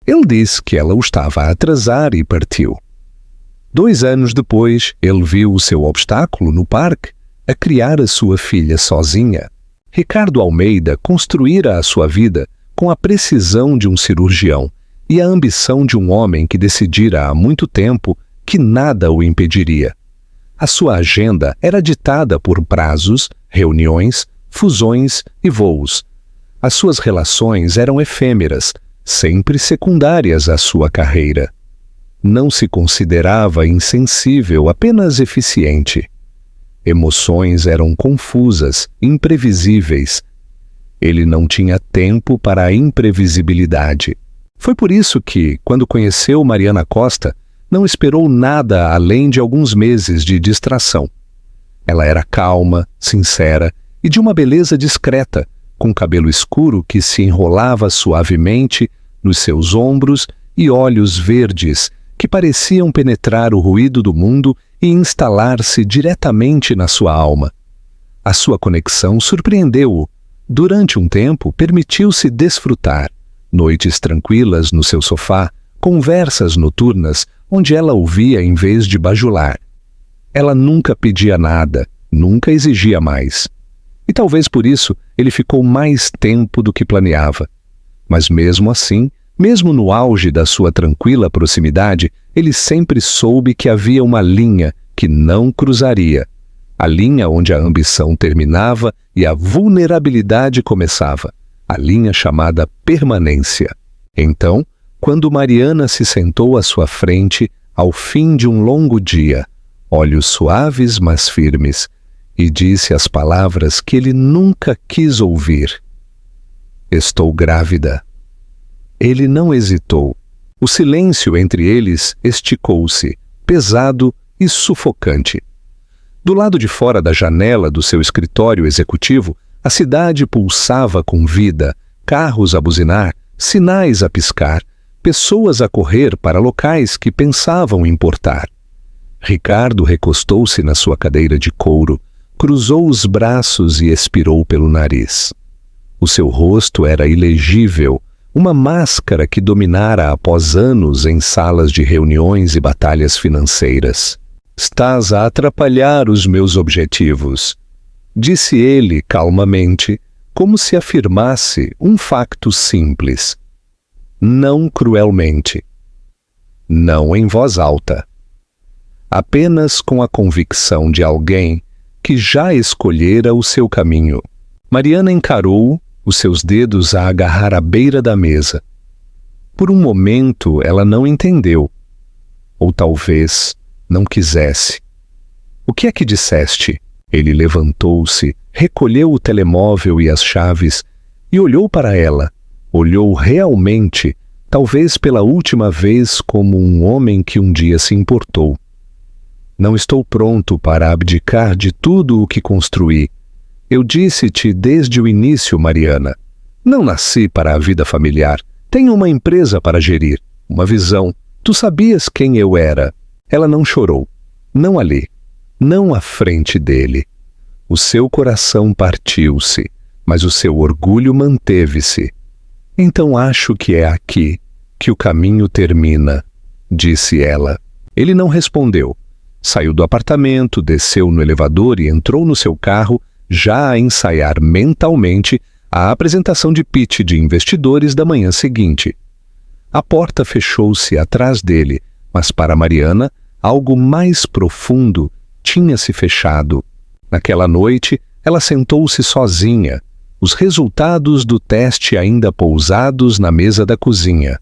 Ele disse que ela o estava a atrasar e partiu. 2 anos depois, ele viu o seu obstáculo no parque a criar a sua filha sozinha. Ricardo Almeida construíra a sua vida com a precisão de um cirurgião e a ambição de um homem que decidira há muito tempo que nada o impediria. A sua agenda era ditada por prazos, reuniões, fusões e voos. As suas relações eram efêmeras, sempre secundárias à sua carreira. Não se considerava insensível, apenas eficiente. Emoções eram confusas, imprevisíveis. Ele não tinha tempo para a imprevisibilidade. Foi por isso que, quando conheceu Mariana Costa, não esperou nada além de alguns meses de distração. Ela era calma, sincera e de uma beleza discreta, com cabelo escuro que se enrolava suavemente nos seus ombros e olhos verdes que pareciam penetrar o ruído do mundo e instalar-se diretamente na sua alma. A sua conexão surpreendeu-o. Durante um tempo, permitiu-se desfrutar. Noites tranquilas no seu sofá, conversas noturnas onde ela ouvia em vez de bajular. Ela nunca pedia nada, nunca exigia mais. E talvez por isso ele ficou mais tempo do que planeava. Mas mesmo assim, mesmo no auge da sua tranquila proximidade, ele sempre soube que havia uma linha que não cruzaria. A linha onde a ambição terminava e a vulnerabilidade começava. A linha chamada permanência. Então, quando Mariana se sentou à sua frente, ao fim de um longo dia, olhos suaves mas firmes, e disse as palavras que ele nunca quis ouvir: "Estou grávida." Ele não hesitou. O silêncio entre eles esticou-se, pesado e sufocante. Do lado de fora da janela do seu escritório executivo, a cidade pulsava com vida, carros a buzinar, sinais a piscar, pessoas a correr para locais que pensavam importar. Ricardo recostou-se na sua cadeira de couro, cruzou os braços e expirou pelo nariz. O seu rosto era ilegível, uma máscara que dominara após anos em salas de reuniões e batalhas financeiras. "Estás a atrapalhar os meus objetivos", disse ele calmamente, como se afirmasse um facto simples. Não cruelmente. Não em voz alta. Apenas com a convicção de alguém que já escolhera o seu caminho. Mariana encarou-o, os seus dedos a agarrar à beira da mesa. Por um momento ela não entendeu. Ou talvez não quisesse. "O que é que disseste?" Ele levantou-se, recolheu o telemóvel e as chaves e olhou para ela. Olhou realmente, talvez pela última vez, como um homem que um dia se importou. "Não estou pronto para abdicar de tudo o que construí. Eu disse-te desde o início, Mariana. Não nasci para a vida familiar. Tenho uma empresa para gerir, uma visão. Tu sabias quem eu era." Ela não chorou. Não ali. Não à frente dele. O seu coração partiu-se, mas o seu orgulho manteve-se. "Então acho que é aqui que o caminho termina", disse ela. Ele não respondeu. Saiu do apartamento, desceu no elevador e entrou no seu carro, já a ensaiar mentalmente a apresentação de pitch de investidores da manhã seguinte. A porta fechou-se atrás dele, mas para Mariana, algo mais profundo tinha se fechado. Naquela noite, ela sentou-se sozinha, os resultados do teste ainda pousados na mesa da cozinha.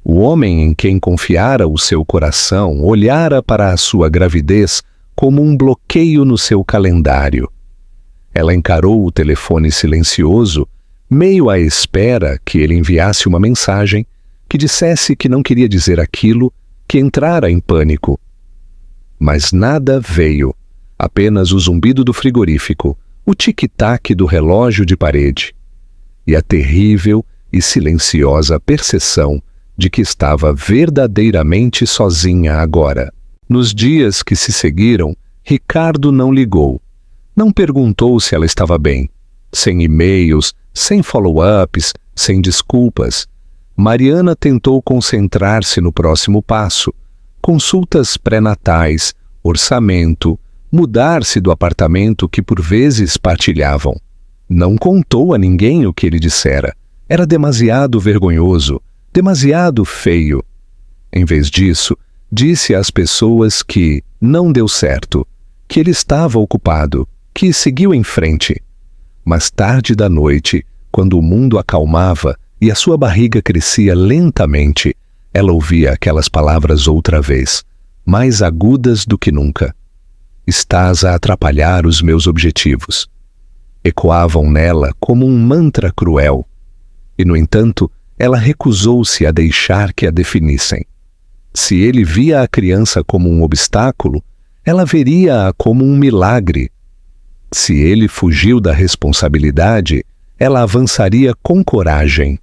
O homem em quem confiara o seu coração olhara para a sua gravidez como um bloqueio no seu calendário. Ela encarou o telefone silencioso, meio à espera que ele enviasse uma mensagem que dissesse que não queria dizer aquilo, que entrara em pânico. Mas nada veio, apenas o zumbido do frigorífico, o tic-tac do relógio de parede e a terrível e silenciosa percepção de que estava verdadeiramente sozinha agora. Nos dias que se seguiram, Ricardo não ligou. Não perguntou se ela estava bem. Sem e-mails, sem follow-ups, sem desculpas. Mariana tentou concentrar-se no próximo passo: consultas pré-natais, orçamento, mudar-se do apartamento que por vezes partilhavam. Não contou a ninguém o que ele dissera. Era demasiado vergonhoso, demasiado feio. Em vez disso, disse às pessoas que não deu certo, que ele estava ocupado, que seguiu em frente. Mais tarde da noite, quando o mundo acalmava e a sua barriga crescia lentamente, ela ouvia aquelas palavras outra vez, mais agudas do que nunca. Estás a atrapalhar os meus objetivos. Ecoavam nela como um mantra cruel. E, no entanto, ela recusou-se a deixar que a definissem. Se ele via a criança como um obstáculo, ela veria-a como um milagre. Se ele fugiu da responsabilidade, ela avançaria com coragem.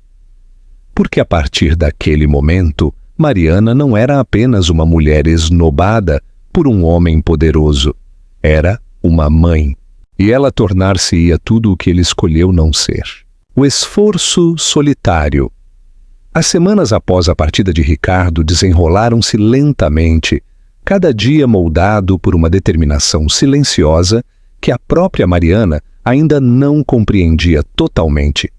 Porque a partir daquele momento, Mariana não era apenas uma mulher esnobada por um homem poderoso. Era uma mãe. E ela tornar-se-ia tudo o que ele escolheu não ser. O esforço solitário. As semanas após a partida de Ricardo desenrolaram-se lentamente, cada dia moldado por uma determinação silenciosa que a própria Mariana ainda não compreendia totalmente.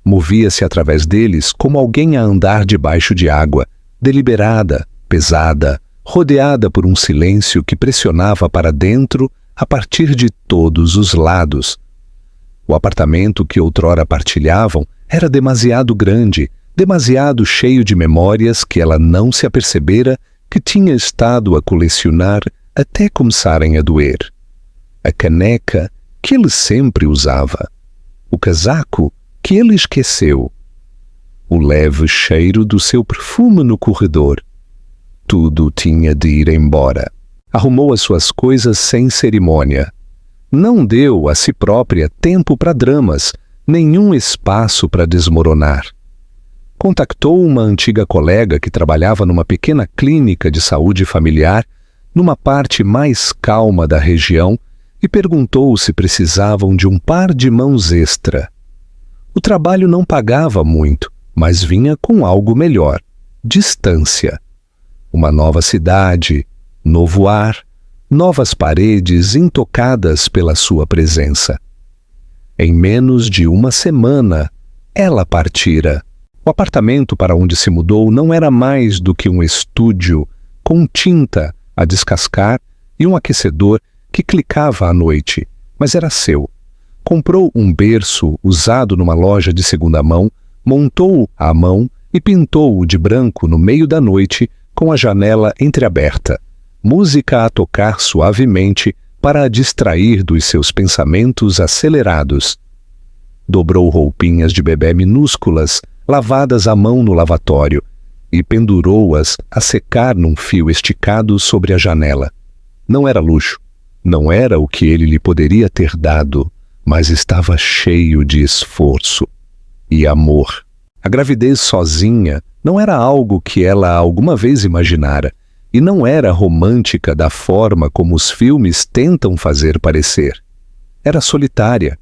Movia-se através deles como alguém a andar debaixo de água, deliberada, pesada, rodeada por um silêncio que pressionava para dentro a partir de todos os lados. O apartamento que outrora partilhavam era demasiado grande, demasiado cheio de memórias que ela não se apercebera que tinha estado a colecionar até começarem a doer. A caneca que ele sempre usava, o casaco que ele esqueceu, o leve cheiro do seu perfume no corredor. Tudo tinha de ir embora. Arrumou as suas coisas sem cerimônia. Não deu a si própria tempo para dramas, nenhum espaço para desmoronar. Contactou uma antiga colega que trabalhava numa pequena clínica de saúde familiar, numa parte mais calma da região, e perguntou se precisavam de um par de mãos extra. O trabalho não pagava muito, mas vinha com algo melhor: distância. Uma nova cidade, novo ar, novas paredes intocadas pela sua presença. Em menos de uma semana, ela partira. O apartamento para onde se mudou não era mais do que um estúdio com tinta a descascar e um aquecedor que clicava à noite, mas era seu. Comprou um berço usado numa loja de segunda mão, montou-o à mão e pintou-o de branco no meio da noite com a janela entreaberta, música a tocar suavemente para a distrair dos seus pensamentos acelerados. Dobrou roupinhas de bebê minúsculas, lavadas à mão no lavatório, e pendurou-as a secar num fio esticado sobre a janela. Não era luxo, não era o que ele lhe poderia ter dado, mas estava cheio de esforço e amor. A gravidez sozinha não era algo que ela alguma vez imaginara, e não era romântica da forma como os filmes tentam fazer parecer. Era solitária.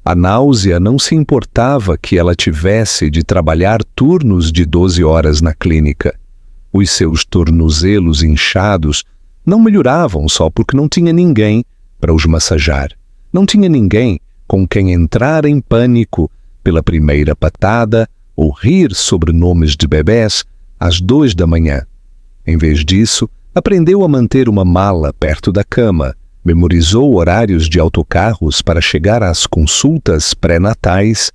A náusea não se importava que ela tivesse de trabalhar turnos de 12 horas na clínica. Os seus tornozelos inchados não melhoravam só porque não tinha ninguém para os massajar. Não tinha ninguém com quem entrar em pânico pela primeira patada ou rir sobre nomes de bebés às 2 da manhã. Em vez disso, aprendeu a manter uma mala perto da cama, memorizou horários de autocarros para chegar às consultas pré-natais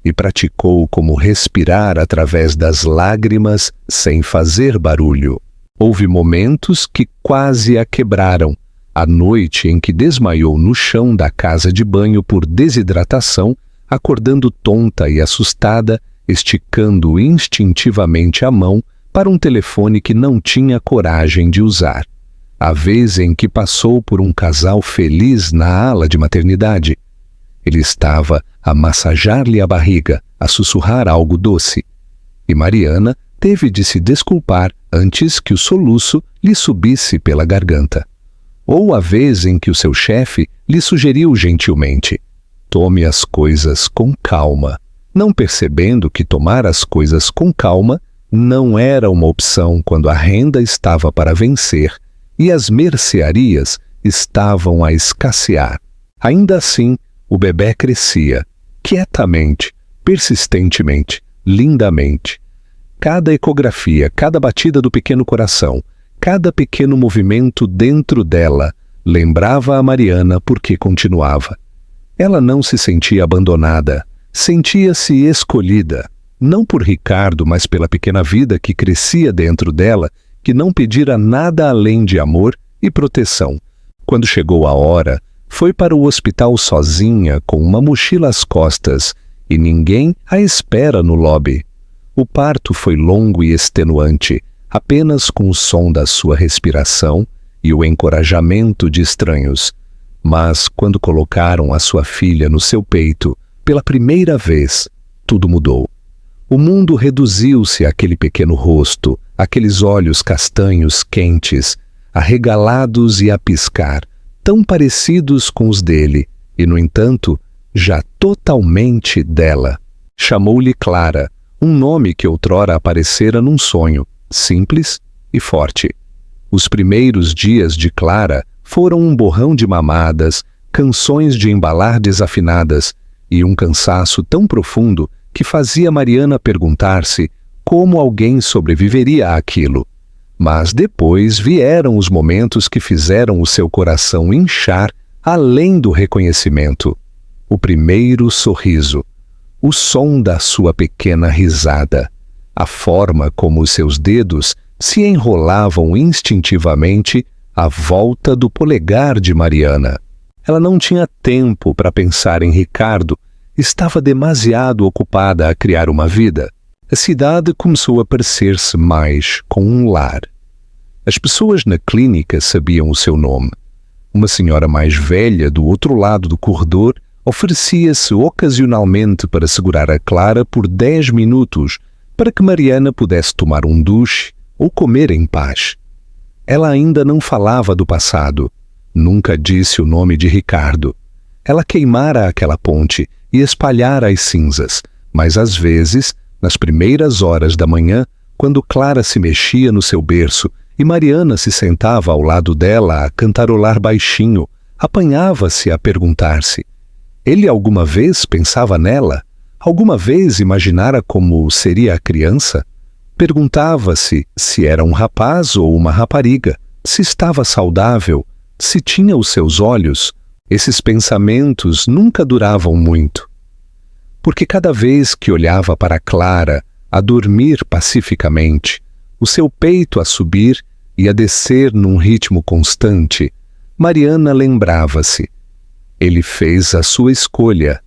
e praticou como respirar através das lágrimas sem fazer barulho. Houve momentos que quase a quebraram. A noite em que desmaiou no chão da casa de banho por desidratação, acordando tonta e assustada, esticando instintivamente a mão para um telefone que não tinha coragem de usar. A vez em que passou por um casal feliz na ala de maternidade. Ele estava a massajar-lhe a barriga, a sussurrar algo doce. E Mariana teve de se desculpar antes que o soluço lhe subisse pela garganta. Ou a vez em que o seu chefe lhe sugeriu gentilmente: tome as coisas com calma. não percebendo que tomar as coisas com calma não era uma opção quando a renda estava para vencer e as mercearias estavam a escassear. Ainda assim, o bebê crescia, quietamente, persistentemente, lindamente. Cada ecografia, cada batida do pequeno coração, cada pequeno movimento dentro dela lembrava a Mariana por que continuava. Ela não se sentia abandonada, sentia-se escolhida, não por Ricardo, mas pela pequena vida que crescia dentro dela, que não pedira nada além de amor e proteção. Quando chegou a hora, foi para o hospital sozinha, com uma mochila às costas, e ninguém à espera no lobby. O parto foi longo e extenuante, apenas com o som da sua respiração e o encorajamento de estranhos. Mas, quando colocaram a sua filha no seu peito, pela primeira vez, tudo mudou. O mundo reduziu-se àquele pequeno rosto, aqueles olhos castanhos quentes, arregalados e a piscar, tão parecidos com os dele, e, no entanto, já totalmente dela. Chamou-lhe Clara, um nome que outrora aparecera num sonho, simples e forte. Os primeiros dias de Clara foram um borrão de mamadas, canções de embalar desafinadas e um cansaço tão profundo que fazia Mariana perguntar-se como alguém sobreviveria àquilo. Mas depois vieram os momentos que fizeram o seu coração inchar além do reconhecimento. O primeiro sorriso, o som da sua pequena risada, a forma como os seus dedos se enrolavam instintivamente à volta do polegar de Mariana. Ela não tinha tempo para pensar em Ricardo, estava demasiado ocupada a criar uma vida. A cidade começou a parecer-se mais com um lar. As pessoas na clínica sabiam o seu nome. Uma senhora mais velha do outro lado do corredor oferecia-se ocasionalmente para segurar a Clara por 10 minutos para que Mariana pudesse tomar um duche ou comer em paz. Ela ainda não falava do passado, nunca disse o nome de Ricardo. Ela queimara aquela ponte e espalhara as cinzas, mas às vezes, nas primeiras horas da manhã, quando Clara se mexia no seu berço e Mariana se sentava ao lado dela a cantarolar baixinho, apanhava-se a perguntar-se: ele alguma vez pensava nela? Alguma vez imaginara como seria a criança? Perguntava-se se era um rapaz ou uma rapariga, se estava saudável, se tinha os seus olhos. Esses pensamentos nunca duravam muito. Porque cada vez que olhava para Clara, a dormir pacificamente, o seu peito a subir e a descer num ritmo constante, Mariana lembrava-se: ele fez a sua escolha.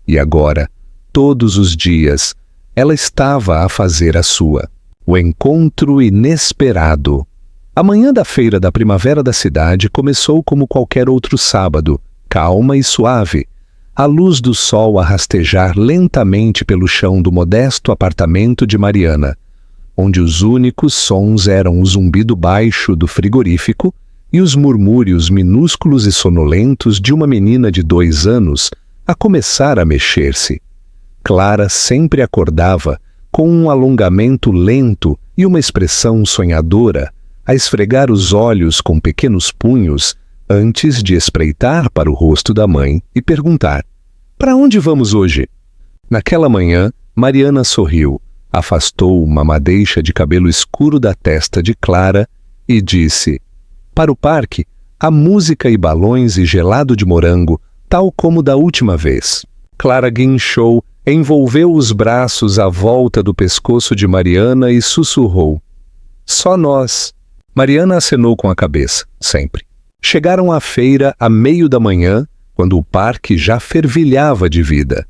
E agora, todos os dias, ela estava a fazer a sua. O encontro inesperado. A manhã da feira da primavera da cidade começou como qualquer outro sábado, calma e suave, a luz do sol a rastejar lentamente pelo chão do modesto apartamento de Mariana, onde os únicos sons eram o zumbido baixo do frigorífico e os murmúrios minúsculos e sonolentos de uma menina de 2 anos a começar a mexer-se. Clara sempre acordava com um alongamento lento e uma expressão sonhadora, a esfregar os olhos com pequenos punhos antes de espreitar para o rosto da mãe e perguntar: "Para onde vamos hoje?" Naquela manhã, Mariana sorriu, afastou uma madeixa de cabelo escuro da testa de Clara e disse: "Para o parque, há música e balões e gelado de morango, tal como da última vez." Clara guinchou, envolveu os braços à volta do pescoço de Mariana e sussurrou: "Só nós." Mariana acenou com a cabeça, sempre. Chegaram à feira à meio da manhã, quando o parque já fervilhava de vida.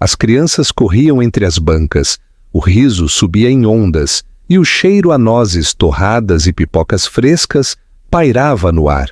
As crianças corriam entre as bancas, o riso subia em ondas e o cheiro a nozes torradas e pipocas frescas pairava no ar.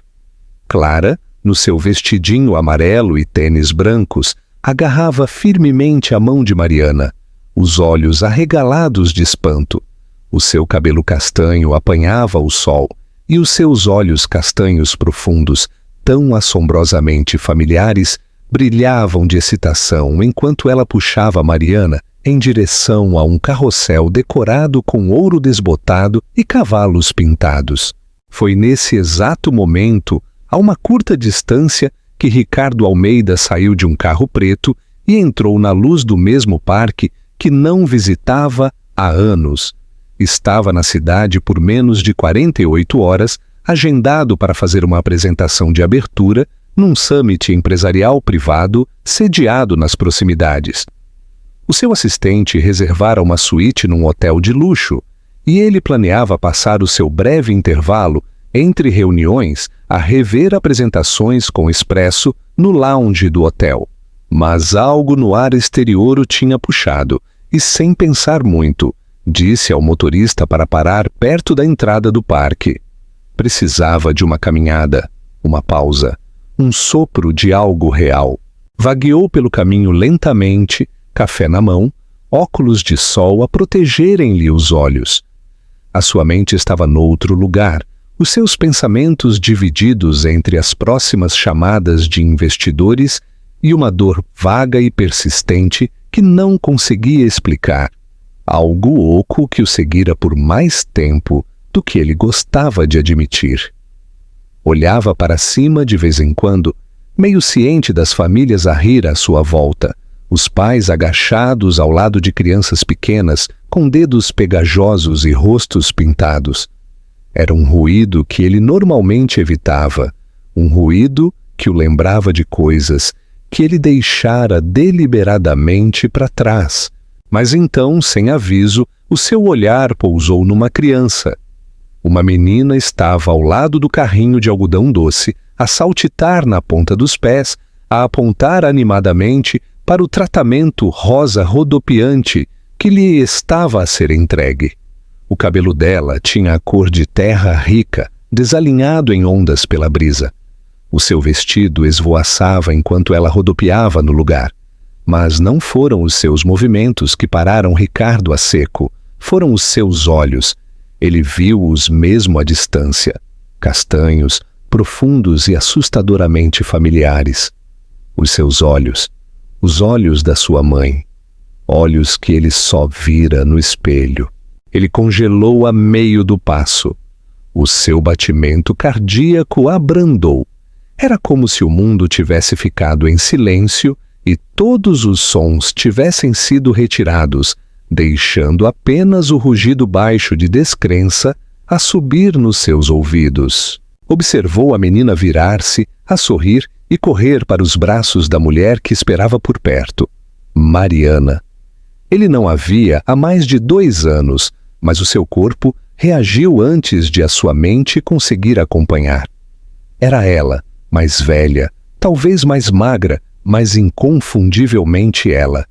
Clara, no seu vestidinho amarelo e tênis brancos, agarrava firmemente a mão de Mariana, os olhos arregalados de espanto. O seu cabelo castanho apanhava o sol e os seus olhos castanhos profundos, tão assombrosamente familiares, brilhavam de excitação enquanto ela puxava Mariana em direção a um carrossel decorado com ouro desbotado e cavalos pintados. Foi nesse exato momento, a uma curta distância, que Ricardo Almeida saiu de um carro preto e entrou na luz do mesmo parque que não visitava há anos. Estava na cidade por menos de 48 horas, agendado para fazer uma apresentação de abertura num summit empresarial privado sediado nas proximidades. O seu assistente reservara uma suíte num hotel de luxo e ele planeava passar o seu breve intervalo entre reuniões a rever apresentações com expresso no lounge do hotel. Mas algo no ar exterior o tinha puxado e, sem pensar muito, disse ao motorista para parar perto da entrada do parque. Precisava de uma caminhada, uma pausa, um sopro de algo real. Vagueou pelo caminho lentamente, café na mão, óculos de sol a protegerem-lhe os olhos. A sua mente estava noutro lugar, os seus pensamentos divididos entre as próximas chamadas de investidores e uma dor vaga e persistente que não conseguia explicar. Algo oco que o seguira por mais tempo do que ele gostava de admitir. Olhava para cima de vez em quando, meio ciente das famílias a rir à sua volta, os pais agachados ao lado de crianças pequenas com dedos pegajosos e rostos pintados. Era um ruído que ele normalmente evitava, um ruído que o lembrava de coisas que ele deixara deliberadamente para trás. Mas então, sem aviso, o seu olhar pousou numa criança. Uma menina estava ao lado do carrinho de algodão doce, a saltitar na ponta dos pés, a apontar animadamente para o tratamento rosa rodopiante que lhe estava a ser entregue. O cabelo dela tinha a cor de terra rica, desalinhado em ondas pela brisa. O seu vestido esvoaçava enquanto ela rodopiava no lugar. Mas não foram os seus movimentos que pararam Ricardo a seco, foram os seus olhos. Ele viu-os mesmo à distância, castanhos, profundos e assustadoramente familiares. Os seus olhos, os olhos da sua mãe, olhos que ele só vira no espelho. Ele congelou a meio do passo. O seu batimento cardíaco abrandou. Era como se o mundo tivesse ficado em silêncio e todos os sons tivessem sido retirados, deixando apenas o rugido baixo de descrença a subir nos seus ouvidos. Observou a menina virar-se, a sorrir e correr para os braços da mulher que esperava por perto. Mariana. Ele não a via há mais de 2 anos, mas o seu corpo reagiu antes de a sua mente conseguir acompanhar. Era ela, mais velha, talvez mais magra, mas inconfundivelmente ela.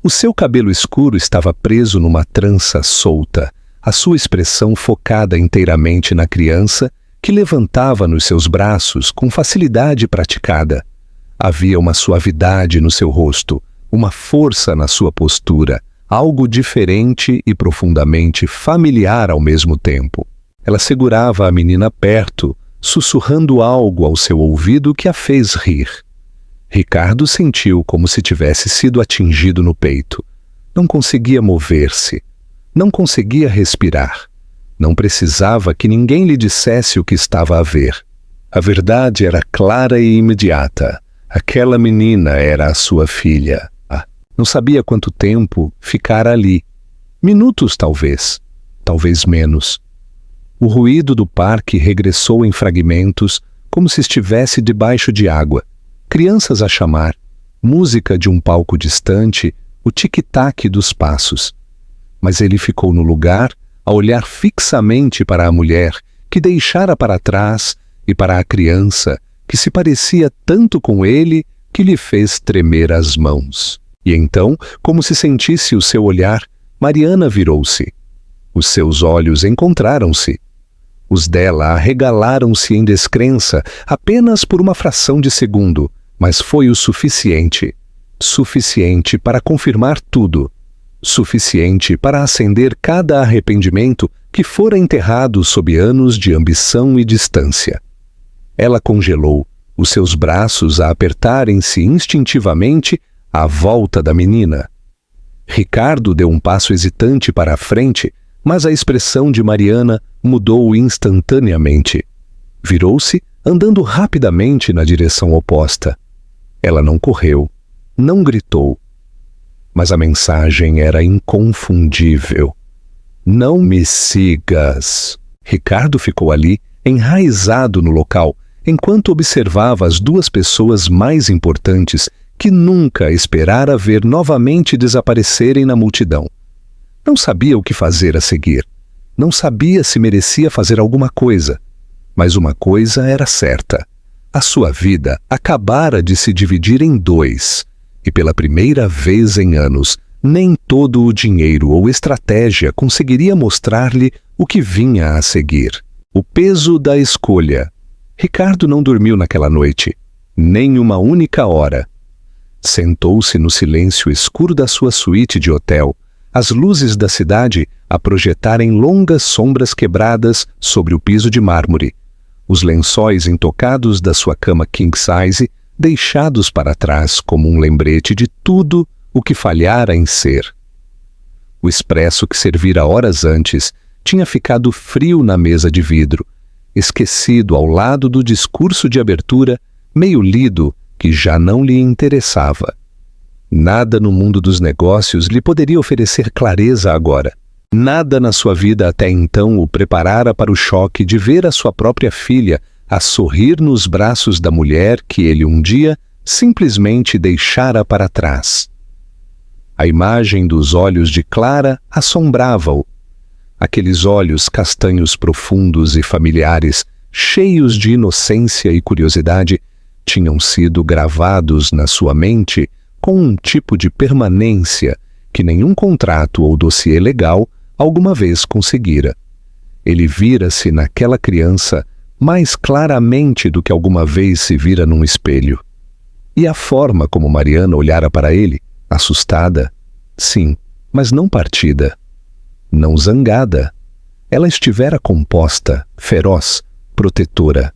O seu cabelo escuro estava preso numa trança solta, a sua expressão focada inteiramente na criança, que levantava nos seus braços com facilidade praticada. Havia uma suavidade no seu rosto, uma força na sua postura, algo diferente e profundamente familiar ao mesmo tempo. Ela segurava a menina perto, sussurrando algo ao seu ouvido que a fez rir. Ricardo sentiu como se tivesse sido atingido no peito. Não conseguia mover-se. Não conseguia respirar. Não precisava que ninguém lhe dissesse o que estava a ver. A verdade era clara e imediata. Aquela menina era a sua filha. Não sabia quanto tempo ficara ali. Minutos, talvez. Talvez menos. O ruído do parque regressou em fragmentos, como se estivesse debaixo de água. Crianças a chamar, música de um palco distante, o tic-tac dos passos. Mas ele ficou no lugar, a olhar fixamente para a mulher, que deixara para trás, e para a criança, que se parecia tanto com ele, que lhe fez tremer as mãos. E então, como se sentisse o seu olhar, Mariana virou-se. Os seus olhos encontraram-se. Os dela arregalaram-se em descrença apenas por uma fração de segundo, mas foi o suficiente. Suficiente para confirmar tudo. Suficiente para acender cada arrependimento que fora enterrado sob anos de ambição e distância. Ela congelou, os seus braços a apertarem-se instintivamente à volta da menina. Ricardo deu um passo hesitante para a frente, mas a expressão de Mariana mudou instantaneamente. Virou-se, andando rapidamente na direção oposta. Ela não correu, não gritou. Mas a mensagem era inconfundível. Não me sigas. Ricardo ficou ali, enraizado no local, enquanto observava as duas pessoas mais importantes que nunca esperara ver novamente desaparecerem na multidão. Não sabia o que fazer a seguir. Não sabia se merecia fazer alguma coisa. Mas uma coisa era certa. A sua vida acabara de se dividir em dois, e pela primeira vez em anos, nem todo o dinheiro ou estratégia conseguiria mostrar-lhe o que vinha a seguir. O peso da escolha. Ricardo não dormiu naquela noite, nem uma única hora. Sentou-se no silêncio escuro da sua suíte de hotel, as luzes da cidade a projetarem longas sombras quebradas sobre o piso de mármore, os lençóis intocados da sua cama king size deixados para trás como um lembrete de tudo o que falhara em ser. O expresso que servira horas antes tinha ficado frio na mesa de vidro, esquecido ao lado do discurso de abertura, meio lido, que já não lhe interessava. Nada no mundo dos negócios lhe poderia oferecer clareza agora. Nada na sua vida até então o preparara para o choque de ver a sua própria filha a sorrir nos braços da mulher que ele um dia simplesmente deixara para trás. A imagem dos olhos de Clara assombrava-o. Aqueles olhos castanhos profundos e familiares, cheios de inocência e curiosidade, tinham sido gravados na sua mente com um tipo de permanência que nenhum contrato ou dossiê legal alguma vez conseguira. Ele vira-se naquela criança mais claramente do que alguma vez se vira num espelho. E a forma como Mariana olhara para ele, assustada, sim, mas não partida, não zangada. Ela estivera composta, feroz, protetora.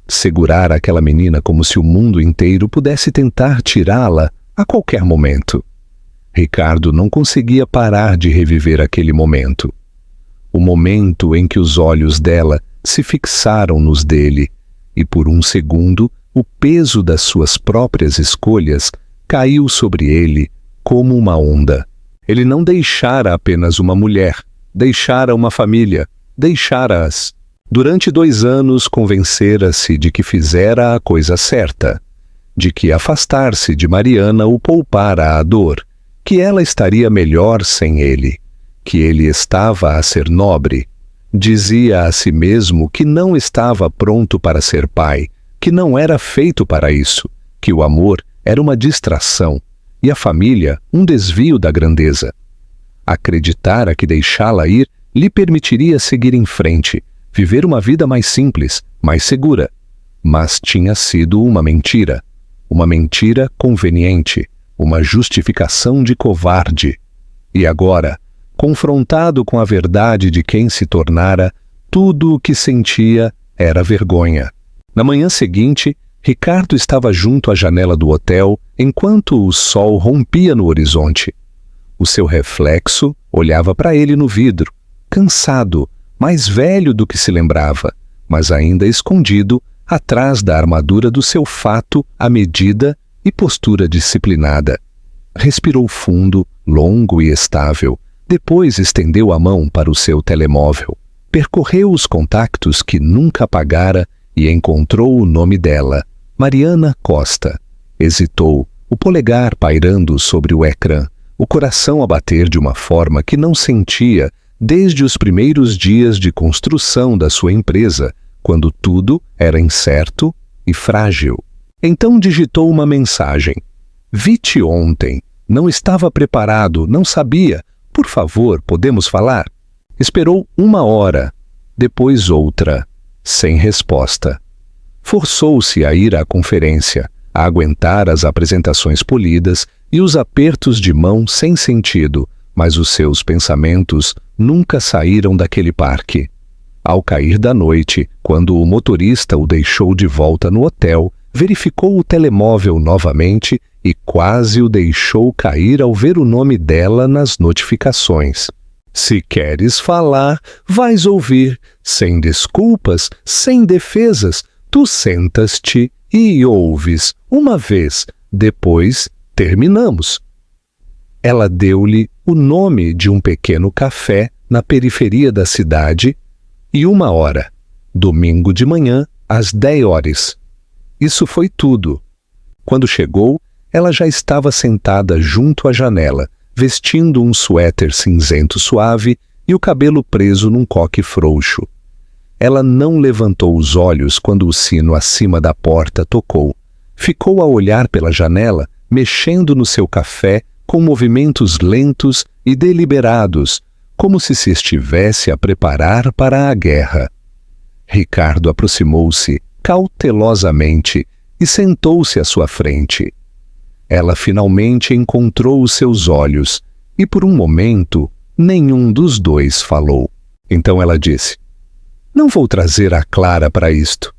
Segurara aquela menina como se o mundo inteiro pudesse tentar tirá-la a qualquer momento. Ricardo não conseguia parar de reviver aquele momento. O momento em que os olhos dela se fixaram nos dele, e por um segundo o peso das suas próprias escolhas caiu sobre ele como uma onda. Ele não deixara apenas uma mulher, deixara uma família, deixara-as. Durante 2 anos convencera-se de que fizera a coisa certa, de que afastar-se de Mariana o poupara a dor, que ela estaria melhor sem ele, que ele estava a ser nobre. Dizia a si mesmo que não estava pronto para ser pai, que não era feito para isso, que o amor era uma distração e a família um desvio da grandeza. Acreditara que deixá-la ir lhe permitiria seguir em frente, viver uma vida mais simples, mais segura. Mas tinha sido uma mentira conveniente, uma justificação de covarde. E agora, confrontado com a verdade de quem se tornara, tudo o que sentia era vergonha. Na manhã seguinte, Ricardo estava junto à janela do hotel enquanto o sol rompia no horizonte. O seu reflexo olhava para ele no vidro, cansado, mais velho do que se lembrava, mas ainda escondido atrás da armadura do seu fato à medida e postura disciplinada. Respirou fundo, longo e estável, depois estendeu a mão para o seu telemóvel. Percorreu os contactos que nunca apagara e encontrou o nome dela, Mariana Costa. Hesitou, o polegar pairando sobre o ecrã, o coração a bater de uma forma que não sentia desde os primeiros dias de construção da sua empresa, quando tudo era incerto e frágil. Então digitou uma mensagem. Vi-te ontem. Não estava preparado, não sabia. Por favor, podemos falar? Esperou 1 hora, depois outra, sem resposta. Forçou-se a ir à conferência, a aguentar as apresentações polidas e os apertos de mão sem sentido, mas os seus pensamentos nunca saíram daquele parque. Ao cair da noite, quando o motorista o deixou de volta no hotel, verificou o telemóvel novamente e quase o deixou cair ao ver o nome dela nas notificações. Se queres falar, vais ouvir, sem desculpas, sem defesas. Tu sentas-te e ouves uma vez, depois terminamos. Ela deu-lhe o nome de um pequeno café na periferia da cidade e 1 hora, domingo de manhã, às 10 horas. Isso foi tudo. Quando chegou, ela já estava sentada junto à janela, vestindo um suéter cinzento suave e o cabelo preso num coque frouxo. Ela não levantou os olhos quando o sino acima da porta tocou. Ficou a olhar pela janela, mexendo no seu café com movimentos lentos e deliberados, como se estivesse a preparar para a guerra. Ricardo aproximou-se cautelosamente e sentou-se à sua frente. Ela finalmente encontrou os seus olhos e, por um momento, nenhum dos dois falou. Então ela disse: "Não vou trazer a Clara para isto.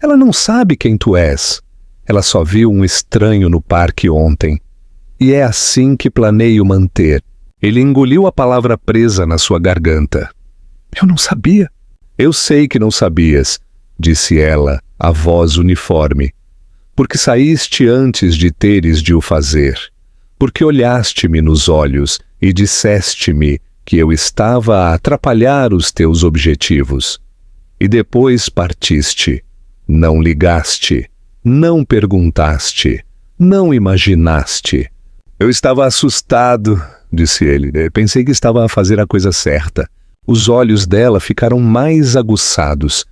Ela não sabe quem tu és. Ela só viu um estranho no parque ontem. E é assim que planeio manter." Ele engoliu a palavra presa na sua garganta. "Eu não sabia." "Eu sei que não sabias", disse ela, a voz uniforme. "Porque saíste antes de teres de o fazer. Porque olhaste-me nos olhos e disseste-me que eu estava a atrapalhar os teus objetivos. E depois partiste. Não ligaste, não perguntaste, não imaginaste." "Eu estava assustado", disse ele. "Pensei que estava a fazer a coisa certa." Os olhos dela ficaram mais aguçados.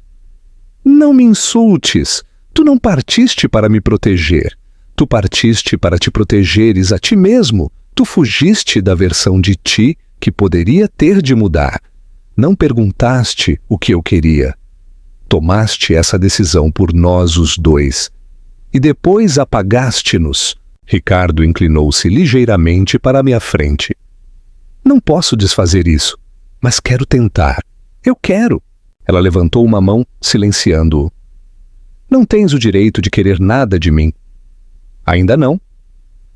"Não me insultes. Tu não partiste para me proteger. Tu partiste para te protegeres a ti mesmo. Tu fugiste da versão de ti que poderia ter de mudar. Não perguntaste o que eu queria. Tomaste essa decisão por nós os dois. E depois apagaste-nos." Ricardo inclinou-se ligeiramente para a minha frente. "Não posso desfazer isso, mas quero tentar. Eu quero." Ela levantou uma mão, silenciando-o. "Não tens o direito de querer nada de mim." "Ainda não.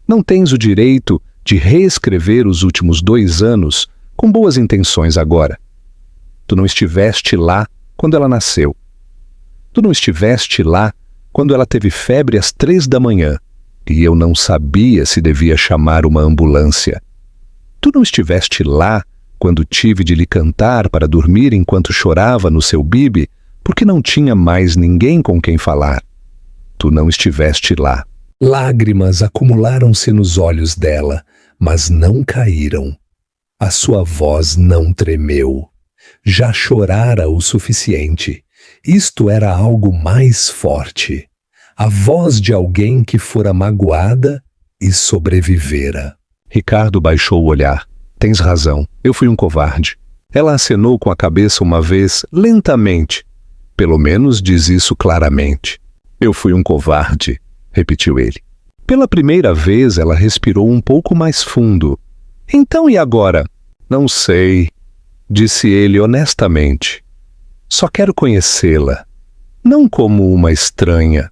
Não tens o direito de reescrever os últimos 2 anos com boas intenções agora. Tu não estiveste lá quando ela nasceu. Tu não estiveste lá quando ela teve febre às 3 da manhã. E eu não sabia se devia chamar uma ambulância. Tu não estiveste lá quando tive de lhe cantar para dormir enquanto chorava no seu bibe, porque não tinha mais ninguém com quem falar. Tu não estiveste lá." Lágrimas acumularam-se nos olhos dela, mas não caíram. A sua voz não tremeu. Já chorara o suficiente. Isto era algo mais forte. A voz de alguém que fora magoada e sobrevivera. Ricardo baixou o olhar. "Tens razão, eu fui um covarde." Ela acenou com a cabeça uma vez, lentamente. "Pelo menos diz isso claramente." "Eu fui um covarde", repetiu ele. Pela primeira vez ela respirou um pouco mais fundo. "Então e agora?" "Não sei", disse ele honestamente. "Só quero conhecê-la, não como uma estranha.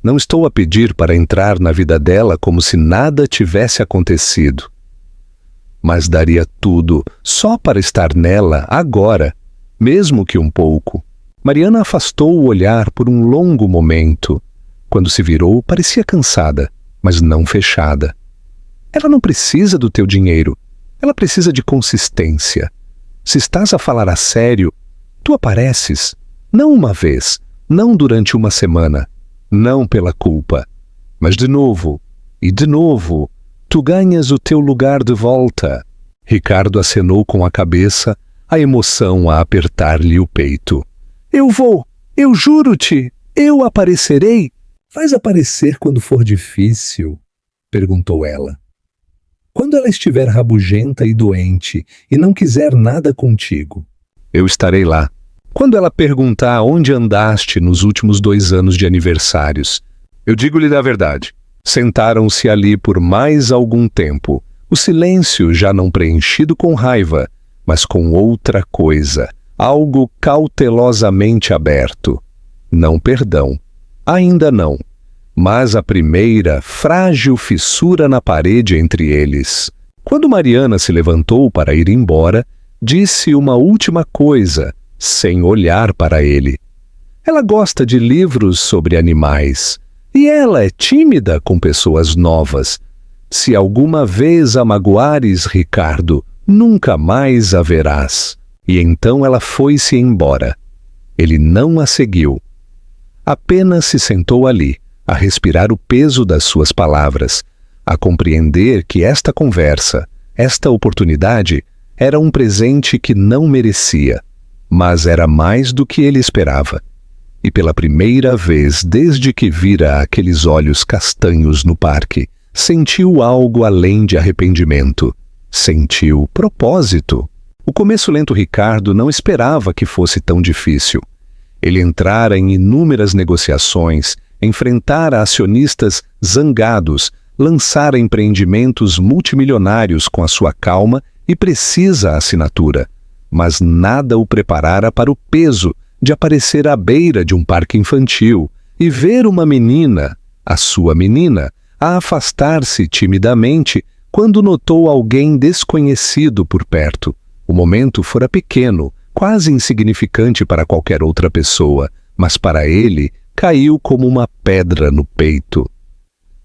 Não estou a pedir para entrar na vida dela como se nada tivesse acontecido. Mas daria tudo só para estar nela agora, mesmo que um pouco." Mariana afastou o olhar por um longo momento. Quando se virou, parecia cansada, mas não fechada. "Ela não precisa do teu dinheiro. Ela precisa de consistência. Se estás a falar a sério, tu apareces, não uma vez, não durante uma semana, não pela culpa, mas de novo, e de novo, tu ganhas o teu lugar de volta." Ricardo acenou com a cabeça, a emoção a apertar-lhe o peito. "Eu vou, eu juro-te, eu aparecerei." "Vais aparecer quando for difícil?" perguntou ela. "Quando ela estiver rabugenta e doente e não quiser nada contigo." "Eu estarei lá. Quando ela perguntar onde andaste nos últimos 2 anos de aniversários, eu digo-lhe da verdade." Sentaram-se ali por mais algum tempo, o silêncio já não preenchido com raiva, mas com outra coisa, algo cautelosamente aberto. Não perdão. Ainda não. mas a primeira frágil fissura na parede entre eles. Quando Mariana se levantou para ir embora, disse uma última coisa, sem olhar para ele. Ela gosta de livros sobre animais, e ela é tímida com pessoas novas. Se alguma vez a magoares, Ricardo, nunca mais a verás. E então ela foi-se embora. Ele não a seguiu. Apenas se sentou ali, a respirar o peso das suas palavras, a compreender que esta conversa, esta oportunidade, era um presente que não merecia, mas era mais do que ele esperava. E pela primeira vez desde que vira aqueles olhos castanhos no parque, sentiu algo além de arrependimento. Sentiu propósito. O começo lento Ricardo não esperava que fosse tão difícil. Ele entrara em inúmeras negociações, enfrentara acionistas zangados, lançara empreendimentos multimilionários com a sua calma e precisa assinatura, mas nada o preparara para o peso de aparecer à beira de um parque infantil e ver uma menina, a sua menina, a afastar-se timidamente quando notou alguém desconhecido por perto. O momento fora pequeno, quase insignificante para qualquer outra pessoa, mas para ele caiu como uma pedra no peito.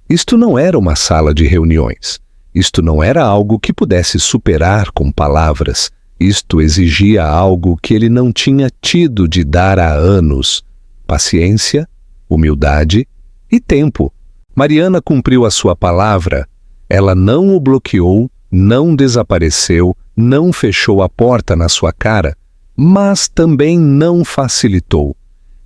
Isto não era uma sala de reuniões. Isto não era algo que pudesse superar com palavras. Isto exigia algo que ele não tinha tido de dar há anos: paciência, humildade e tempo. Mariana cumpriu a sua palavra. Ela não o bloqueou, não desapareceu, não fechou a porta na sua cara, mas também não facilitou.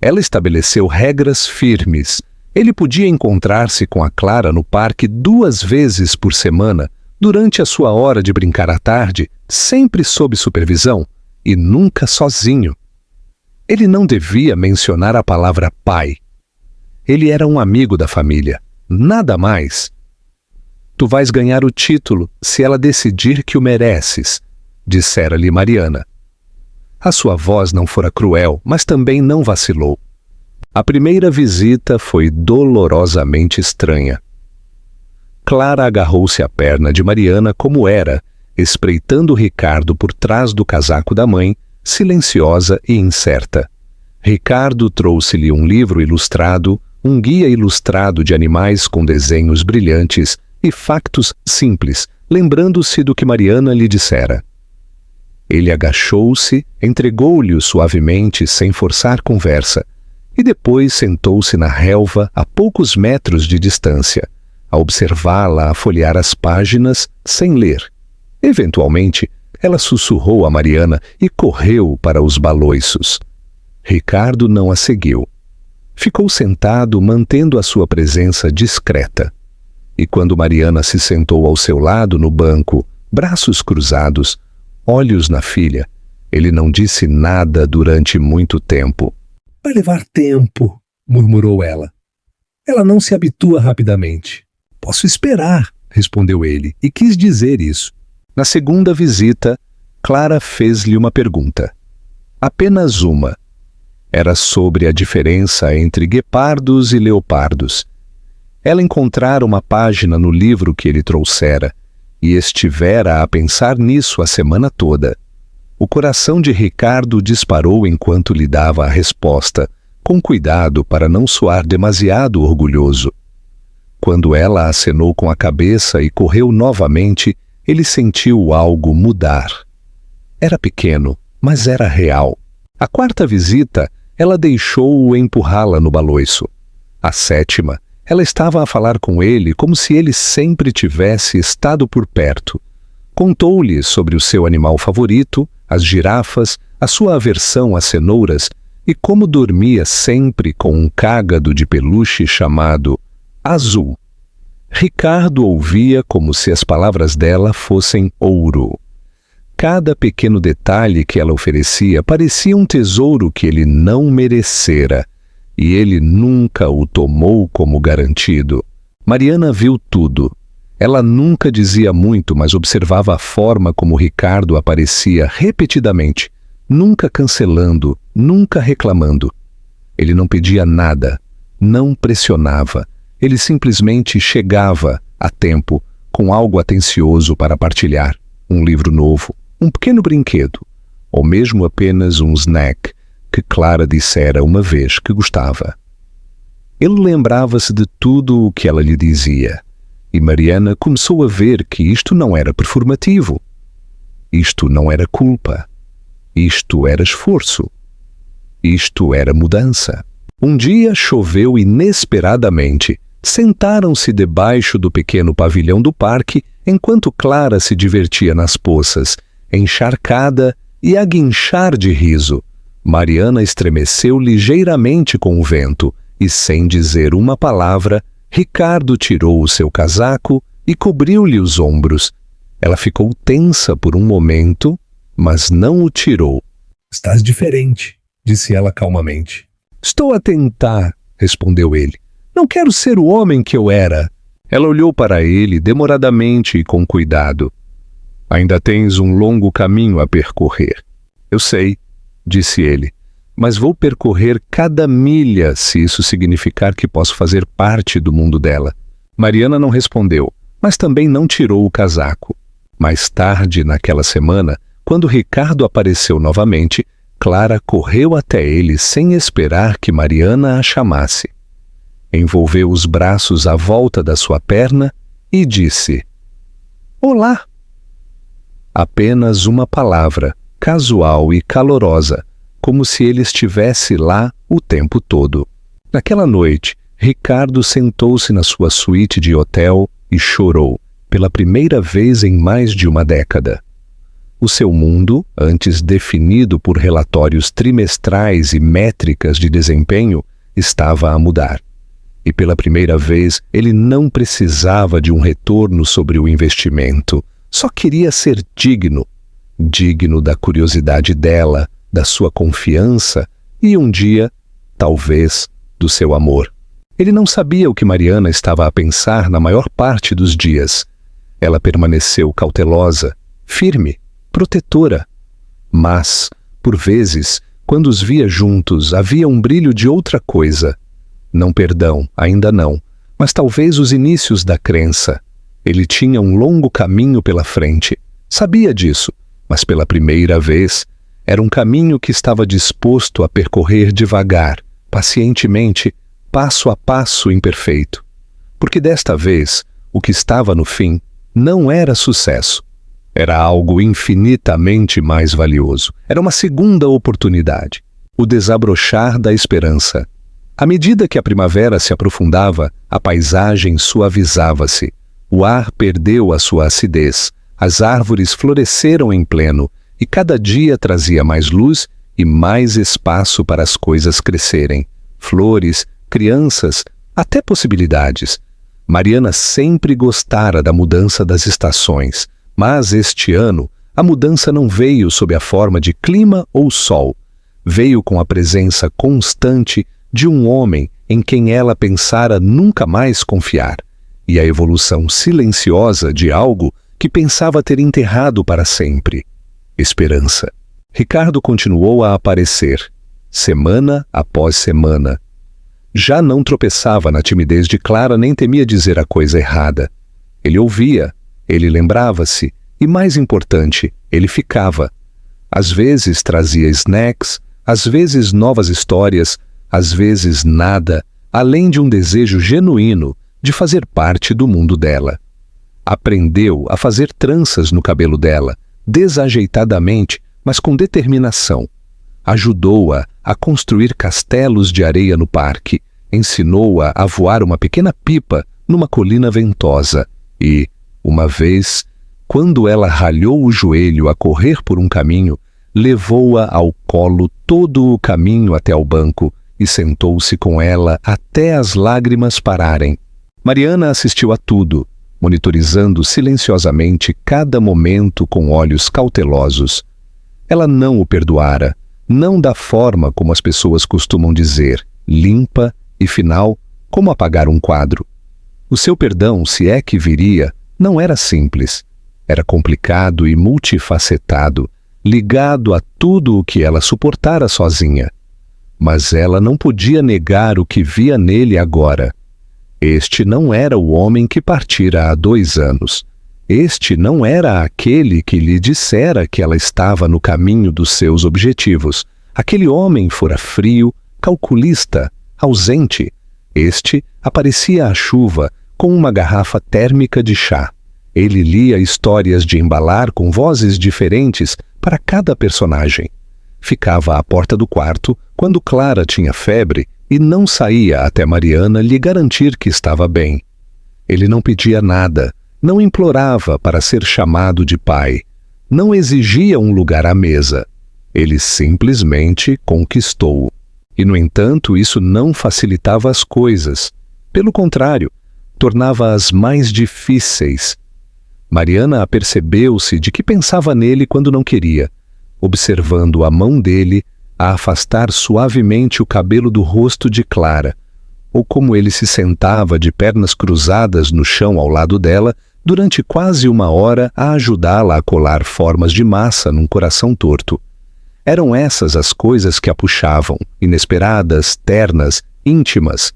Ela estabeleceu regras firmes. Ele podia encontrar-se com a Clara no parque 2 vezes por semana, durante a sua hora de brincar à tarde, sempre sob supervisão e nunca sozinho. Ele não devia mencionar a palavra pai. Ele era um amigo da família, nada mais. Tu vais ganhar o título se ela decidir que o mereces, dissera-lhe Mariana. A sua voz não fora cruel, mas também não vacilou. A primeira visita foi dolorosamente estranha. Clara agarrou-se à perna de Mariana como era, espreitando Ricardo por trás do casaco da mãe, silenciosa e incerta. Ricardo trouxe-lhe um livro ilustrado, um guia ilustrado de animais com desenhos brilhantes e factos simples, lembrando-se do que Mariana lhe dissera. Ele agachou-se, entregou-lhe-o suavemente, sem forçar conversa, e depois sentou-se na relva a poucos metros de distância, a observá-la a folhear as páginas sem ler. Eventualmente, ela sussurrou a Mariana e correu para os baloiços. Ricardo não a seguiu. Ficou sentado, mantendo a sua presença discreta. E quando Mariana se sentou ao seu lado no banco, braços cruzados, olhos na filha, ele não disse nada durante muito tempo. Vai levar tempo, murmurou ela. Ela não se habitua rapidamente. Posso esperar, respondeu ele, e quis dizer isso. Na segunda visita, Clara fez-lhe uma pergunta. Apenas uma. Era sobre a diferença entre guepardos e leopardos. Ela encontrara uma página no livro que ele trouxera e estivera a pensar nisso a semana toda. O coração de Ricardo disparou enquanto lhe dava a resposta, com cuidado para não soar demasiado orgulhoso. Quando ela acenou com a cabeça e correu novamente, ele sentiu algo mudar. Era pequeno, mas era real. A quarta visita, ela deixou-o empurrá-la no baloiço. A sétima, ela estava a falar com ele como se ele sempre tivesse estado por perto. Contou-lhe sobre o seu animal favorito, as girafas, a sua aversão às cenouras e como dormia sempre com um cágado de peluche chamado Azul. Ricardo ouvia como se as palavras dela fossem ouro. Cada pequeno detalhe que ela oferecia parecia um tesouro que ele não merecera, e ele nunca o tomou como garantido. Mariana viu tudo. Ela nunca dizia muito, mas observava a forma como Ricardo aparecia repetidamente, nunca cancelando, nunca reclamando. Ele não pedia nada, não pressionava. Ele simplesmente chegava a tempo com algo atencioso para partilhar, um livro novo, um pequeno brinquedo, ou mesmo apenas um snack que Clara dissera uma vez que gostava. Ele lembrava-se de tudo o que ela lhe dizia, e Mariana começou a ver que isto não era performativo. Isto não era culpa. Isto era esforço. Isto era mudança. Um dia choveu inesperadamente. Sentaram-se debaixo do pequeno pavilhão do parque enquanto Clara se divertia nas poças, encharcada e a guinchar de riso. Mariana estremeceu ligeiramente com o vento e, sem dizer uma palavra, Ricardo tirou o seu casaco e cobriu-lhe os ombros. Ela ficou tensa por um momento, mas não o tirou. Estás diferente, disse ela calmamente. Estou a tentar, respondeu ele. Não quero ser o homem que eu era. Ela olhou para ele demoradamente e com cuidado. Ainda tens um longo caminho a percorrer. Eu sei, disse ele, mas vou percorrer cada milha se isso significar que posso fazer parte do mundo dela. Mariana não respondeu, mas também não tirou o casaco. Mais tarde, naquela semana, quando Ricardo apareceu novamente, Clara correu até ele sem esperar que Mariana a chamasse. Envolveu os braços à volta da sua perna e disse: Olá! Apenas uma palavra, casual e calorosa, como se ele estivesse lá o tempo todo. Naquela noite, Ricardo sentou-se na sua suíte de hotel e chorou, pela primeira vez em mais de uma década. O seu mundo, antes definido por relatórios trimestrais e métricas de desempenho, estava a mudar. E pela primeira vez ele não precisava de um retorno sobre o investimento. Só queria ser digno. Digno da curiosidade dela, da sua confiança e um dia, talvez, do seu amor. Ele não sabia o que Mariana estava a pensar na maior parte dos dias. Ela permaneceu cautelosa, firme, protetora. Mas, por vezes, quando os via juntos, havia um brilho de outra coisa. Não perdão, ainda não, mas talvez os inícios da crença. Ele tinha um longo caminho pela frente. Sabia disso, mas pela primeira vez, era um caminho que estava disposto a percorrer devagar, pacientemente, passo a passo imperfeito. Porque desta vez, o que estava no fim não era sucesso. Era algo infinitamente mais valioso. Era uma segunda oportunidade. O desabrochar da esperança. À medida que a primavera se aprofundava, a paisagem suavizava-se. O ar perdeu a sua acidez. As árvores floresceram em pleno, e cada dia trazia mais luz e mais espaço para as coisas crescerem. Flores, crianças, até possibilidades. Mariana sempre gostara da mudança das estações, mas este ano a mudança não veio sob a forma de clima ou sol. Veio com a presença constante de um homem em quem ela pensara nunca mais confiar, e a evolução silenciosa de algo que pensava ter enterrado para sempre. Esperança. Ricardo continuou a aparecer, semana após semana. Já não tropeçava na timidez de Clara nem temia dizer a coisa errada. Ele ouvia, ele lembrava-se e, mais importante, ele ficava. Às vezes trazia snacks, às vezes novas histórias, às vezes nada, além de um desejo genuíno de fazer parte do mundo dela. Aprendeu a fazer tranças no cabelo dela, desajeitadamente, mas com determinação. Ajudou-a a construir castelos de areia no parque, ensinou-a a voar uma pequena pipa numa colina ventosa e, uma vez, quando ela ralhou o joelho a correr por um caminho, levou-a ao colo todo o caminho até ao banco e sentou-se com ela até as lágrimas pararem. Mariana assistiu a tudo, monitorizando silenciosamente cada momento com olhos cautelosos. Ela não o perdoara, não da forma como as pessoas costumam dizer, limpa e final, como apagar um quadro. O seu perdão, se é que viria, não era simples. Era complicado e multifacetado, ligado a tudo o que ela suportara sozinha. Mas ela não podia negar o que via nele agora. Este não era o homem que partira há 2 anos. Este não era aquele que lhe dissera que ela estava no caminho dos seus objetivos. Aquele homem fora frio, calculista, ausente. Este aparecia à chuva com uma garrafa térmica de chá. Ele lia histórias de embalar com vozes diferentes para cada personagem. Ficava à porta do quarto quando Clara tinha febre e não saía até Mariana lhe garantir que estava bem. Ele não pedia nada, não implorava para ser chamado de pai, não exigia um lugar à mesa. Ele simplesmente conquistou-o. E, no entanto, isso não facilitava as coisas. Pelo contrário, tornava-as mais difíceis. Mariana apercebeu-se de que pensava nele quando não queria, observando a mão dele a afastar suavemente o cabelo do rosto de Clara, ou como ele se sentava de pernas cruzadas no chão ao lado dela durante quase 1 hora a ajudá-la a colar formas de massa num coração torto. Eram essas as coisas que a puxavam, inesperadas, ternas, íntimas.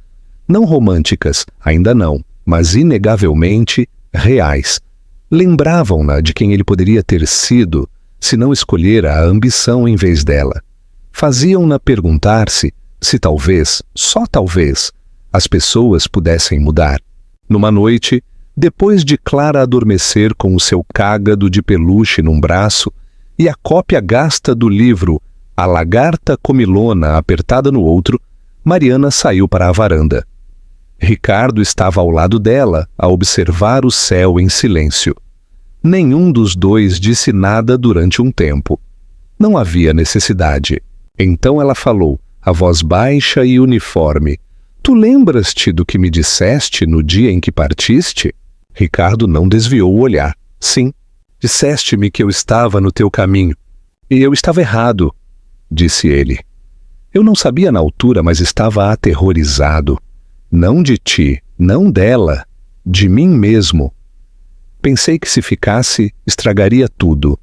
Não românticas, ainda não, mas inegavelmente reais. Lembravam-na de quem ele poderia ter sido se não escolhera a ambição em vez dela. Faziam-na perguntar-se se talvez, só talvez, as pessoas pudessem mudar. Numa noite, depois de Clara adormecer com o seu cágado de peluche num braço e a cópia gasta do livro A Lagarta Comilona apertada no outro, Mariana saiu para a varanda. Ricardo estava ao lado dela, a observar o céu em silêncio. Nenhum dos dois disse nada durante um tempo. Não havia necessidade. Então ela falou, a voz baixa e uniforme. Tu lembras-te do que me disseste no dia em que partiste? Ricardo não desviou o olhar. Sim, disseste-me que eu estava no teu caminho. E eu estava errado, disse ele. Eu não sabia na altura, mas estava aterrorizado. Não de ti, não dela, de mim mesmo. Pensei que se ficasse, estragaria tudo.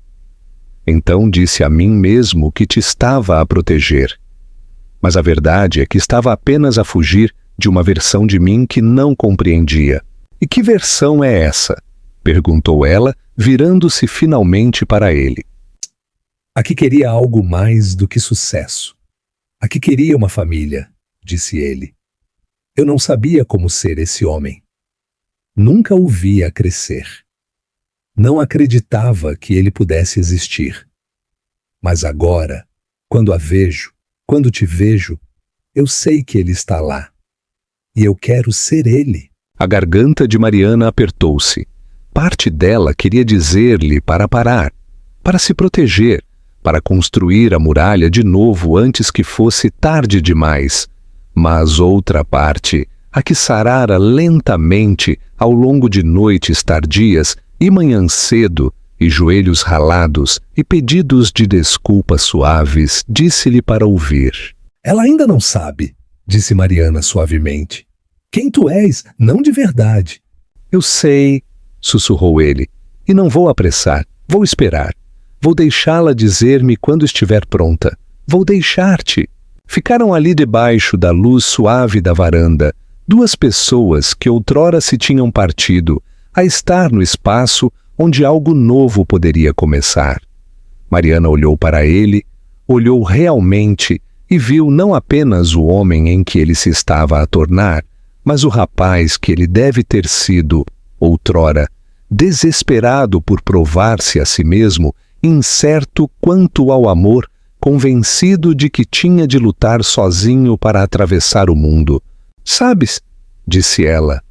Então disse a mim mesmo que te estava a proteger. Mas a verdade é que estava apenas a fugir de uma versão de mim que não compreendia. E que versão é essa? Perguntou ela, virando-se finalmente para ele. A que queria algo mais do que sucesso. A que queria uma família, disse ele. Eu não sabia como ser esse homem. Nunca o via crescer. Não acreditava que ele pudesse existir. Mas agora, quando te vejo, eu sei que ele está lá. E eu quero ser ele. A garganta de Mariana apertou-se. Parte dela queria dizer-lhe para parar, para se proteger, para construir a muralha de novo antes que fosse tarde demais. Mas outra parte, a que sarara lentamente ao longo de noites tardias e manhã cedo, e joelhos ralados e pedidos de desculpas suaves, disse-lhe para ouvir. Ela ainda não sabe, disse Mariana suavemente. Quem tu és, não de verdade. Eu sei, sussurrou ele, e não vou apressar, vou esperar. Vou deixá-la dizer-me quando estiver pronta. Vou deixar-te. Ficaram ali debaixo da luz suave da varanda, 2 pessoas que outrora se tinham partido, a estar no espaço onde algo novo poderia começar. Mariana olhou para ele, olhou realmente e viu não apenas o homem em que ele se estava a tornar, mas o rapaz que ele deve ter sido, outrora, desesperado por provar-se a si mesmo, incerto quanto ao amor, convencido de que tinha de lutar sozinho para atravessar o mundo. Sabes, disse ela,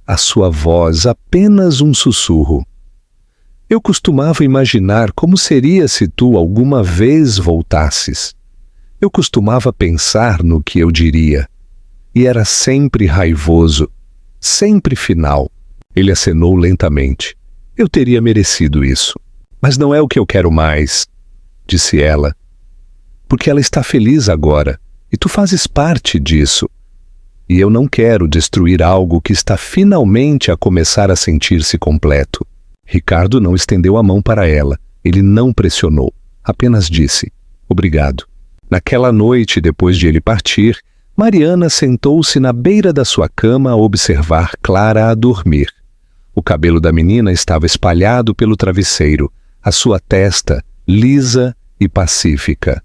a sua voz apenas um sussurro. Eu costumava imaginar como seria se tu alguma vez voltasses. Eu costumava pensar no que eu diria. E era sempre raivoso, sempre final. Ele acenou lentamente. Eu teria merecido isso. Mas não é o que eu quero mais, disse ela. Porque ela está feliz agora, e tu fazes parte disso. E eu não quero destruir algo que está finalmente a começar a sentir-se completo. Ricardo não estendeu a mão para ela. Ele não pressionou. Apenas disse, obrigado. Naquela noite, depois de ele partir, Mariana sentou-se na beira da sua cama a observar Clara a dormir. O cabelo da menina estava espalhado pelo travesseiro, a sua testa lisa e pacífica.